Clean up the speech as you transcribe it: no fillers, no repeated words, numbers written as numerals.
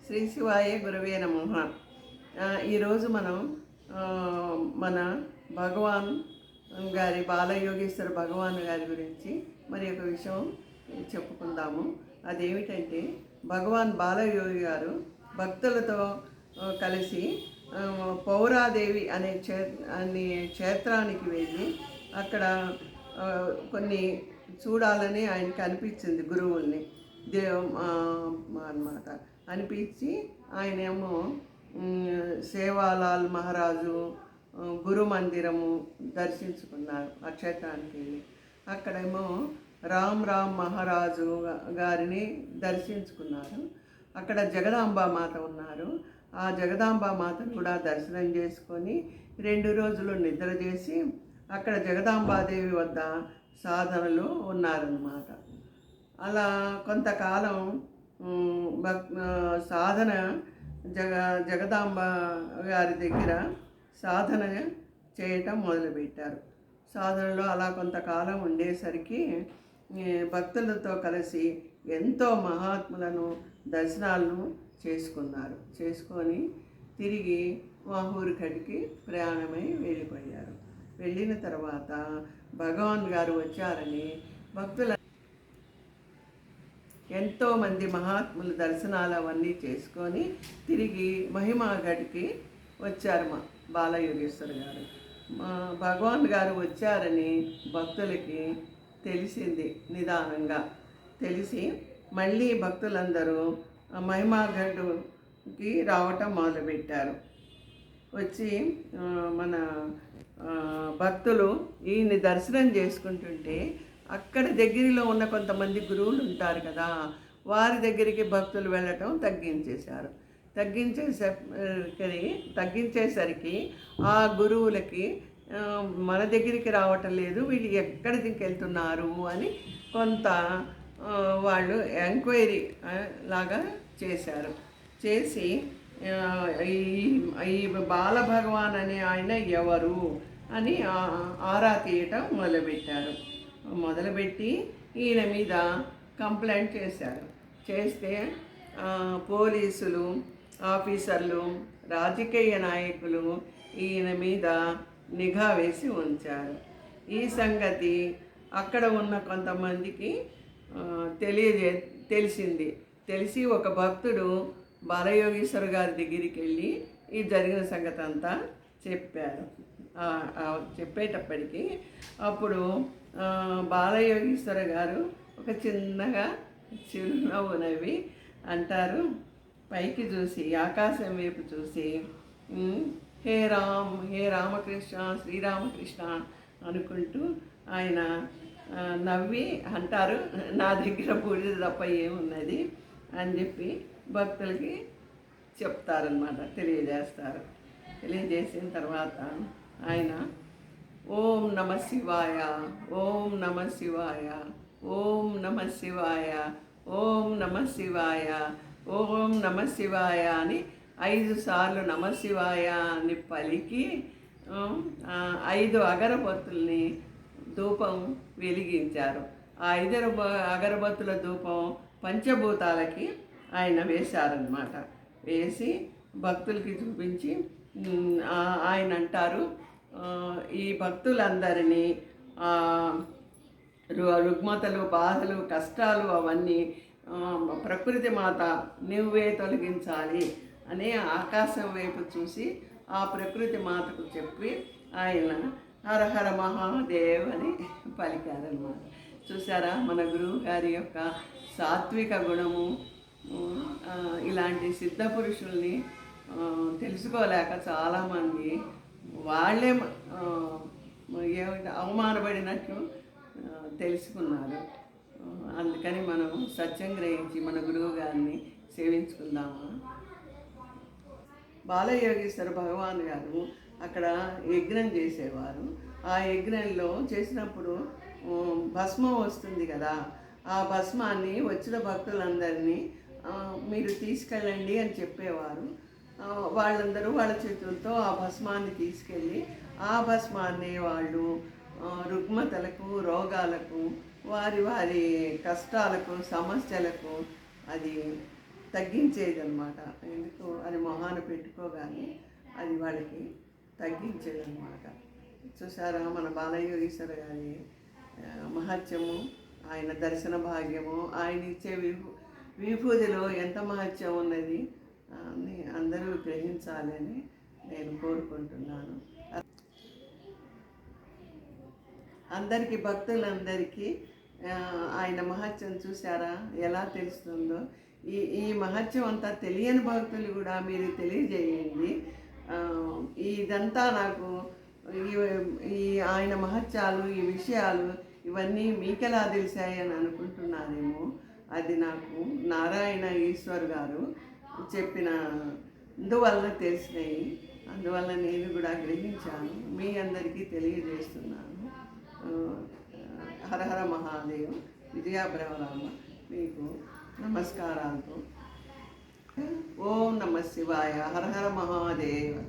శ్రీ శివాయ గురవే నమః. ఈరోజు మనం మన భగవాన్ గారి బాలయోగేశ్వర భగవాన్ గారి గురించి మరి ఒక విషయం చెప్పుకుందాము. అదేమిటంటే భగవాన్ బాలయోగి గారు భక్తులతో కలిసి పౌరాదేవి అనే క్షేత్రానికి వెళ్ళి అక్కడ కొన్ని చూడాలని ఆయనకి అనిపించింది, గురువుల్ని అన్నమాట అనిపించి ఆయనేమో సేవాలాల్ మహారాజు గురు మందిరము దర్శించుకున్నారు. ఆ క్షేత్రానికి వెళ్ళి అక్కడేమో రామ్ మహారాజు గారిని దర్శించుకున్నారు. అక్కడ జగదాంబా మాత ఉన్నారు. ఆ జగదాంబా మాతను కూడా దర్శనం చేసుకొని 2 రోజులు నిద్ర చేసి అక్కడ జగదాంబాదేవి వద్ద సాధనలు ఉన్నారన్నమాట. అలా కొంతకాలం సాధన జగదాంబ గారి దగ్గర సాధన చేయటం మొదలుపెట్టారు. సాధనలో అలా కొంతకాలం ఉండేసరికి భక్తులతో కలిసి ఎంతో మహాత్ములను దర్శనాలను చేసుకొని తిరిగి మాహూరుకడికి ప్రయాణమై వెళ్ళిపోయారు. వెళ్ళిన తర్వాత భగవాన్ గారు వచ్చారని భక్తుల ఎంతోమంది మహాత్ముల దర్శనాలు అవన్నీ చేసుకొని తిరిగి మహిమాగఢ్కి వచ్చారు. మా బాలయోగేశ్వర గారు భగవాన్ గారు వచ్చారని భక్తులకి తెలిసింది. నిదానంగా తెలిసి మళ్ళీ భక్తులందరూ మహిమాగఢ్కి రావటం మొదలుపెట్టారు. వచ్చి మన భక్తులు ఈయన్ని దర్శనం చేసుకుంటుంటే అక్కడ దగ్గరలో ఉన్న కొంతమంది గురువులు ఉంటారు కదా, వారి దగ్గరికి భక్తులు వెళ్ళటం తగ్గించేసరికి ఆ గురువులకి మన దగ్గరికి రావటం లేదు, వీళ్ళు ఎక్కడికి వెళ్తున్నారు అని కొంత వాళ్ళు ఎంక్వైరీ లాగా చేశారు. చేసి ఈ బాలభగవాన్ అనే ఆయన ఎవరు అని ఆరా తీయటం మొదలుపెట్టి ఈయన మీద కంప్లైంట్ చేశారు. చేస్తే పోలీసులు, ఆఫీసర్లు, రాజకీయ నాయకులు ఈయన మీద నిఘా వేసి ఉంచారు. ఈ సంగతి అక్కడ ఉన్న కొంతమందికి తెలిసి ఒక భక్తుడు బాలయోగేశ్వర గారి దగ్గరికి వెళ్ళి ఈ జరిగిన సంగతి అంతా చెప్పారు. చెప్పేటప్పటికీ అప్పుడు బాలయోగేశ్వర గారు ఒక చిన్నగా చిరునవ్వు నవ్వి అంటారు, పైకి చూసి ఆకాశం వైపు చూసి, హే రామకృష్ణ శ్రీరామకృష్ణ అనుకుంటూ ఆయన నవ్వి అంటారు, నా దగ్గర బూడిద తప్ప ఏమున్నది అని చెప్పి భక్తులకి చెప్తారనమాట, తెలియజేసిన తర్వాత ఆయన ఓం నమ శివాయ, ఓం నమ శివాయ, ఓం నమ శివాయ, ఓం నమ శివాయ, ఓం నమ శివాయ అని 5 సార్లు నమ శివాయ అని పలికి 5 అగరబత్తుల్ని ధూపం వెలిగించారు. ఆ 5 అగరబత్తుల ధూపం పంచభూతాలకి ఆయన వేశారన్నమాట. వేసి భక్తులకి చూపించి ఆయన అంటారు, ఈ భక్తులందరినీ రుగ్మతలు, బాధలు, కష్టాలు అవన్నీ ప్రకృతి మాత నువ్వే తొలగించాలి అని ఆకాశం వైపు చూసి ఆ ప్రకృతి మాతకు చెప్పి ఆయన హర హర మహాదేవ్ అని పలికారన్నమాట. చూసారా మన గురువు గారి యొక్క సాత్విక గుణము. ఇలాంటి సిద్ధ పురుషుల్ని తెలుసుకోలేక చాలామంది వాళ్ళే ఏమంటే అవమానపడినట్టు తెలుసుకున్నారు. అందుకని మనం సత్యం గ్రహించి మన గురువు గారిని సేవించుకుందాము. బాలయోగేశ్వర భగవాన్ గారు అక్కడ యజ్ఞం చేసేవారు. ఆ యజ్ఞంలో చేసినప్పుడు భస్మం వస్తుంది కదా, ఆ భస్మాన్ని వచ్చిన భక్తులందరినీ మీరు తీసుకెళ్ళండి అని చెప్పేవారు. వాళ్ళందరూ వాళ్ళ చేతులతో ఆ భస్మాన్ని తీసుకెళ్ళి ఆ భస్మాన్ని వాళ్ళు రుగ్మతలకు, రోగాలకు, వారి కష్టాలకు, సమస్యలకు అది తగ్గించేది అనమాట. ఎందుకు అది మొహాన పెట్టుకోగానే అది వాళ్ళకి తగ్గించేది అనమాట. చూసారా మన బాలయ్య ఈశ్వర గారి మహత్యము, ఆయన దర్శన భాగ్యము, ఆయన ఇచ్చే విభూతిలో ఎంత మహత్యం ఉన్నది అని అందరూ గ్రహించాలని నేను కోరుకుంటున్నాను. అందరికీ భక్తులందరికీ ఆయన మహత్యం చూసారా ఎలా తెలుస్తుందో. ఈ మహత్యం అంతా తెలియని భక్తులు కూడా మీరు తెలియజేయండి. ఇదంతా నాకు ఈ ఆయన మహత్యాలు, ఈ విషయాలు ఇవన్నీ మీకెలా తెలిసాయని అనుకుంటున్నారేమో. అది నాకు నారాయణ ఈశ్వర్ గారు చెప్పిన అందువల్ల తెలిసినాయి. అందువల్ల నేను కూడా గ్రహించాను, మీ అందరికీ తెలియజేస్తున్నాను. హరహర మహాదేవ్, విజయాబ్రహ్మరామ మీకు నమస్కారాలతో. ఓం నమ శివాయ. హరహర మహాదేవ్.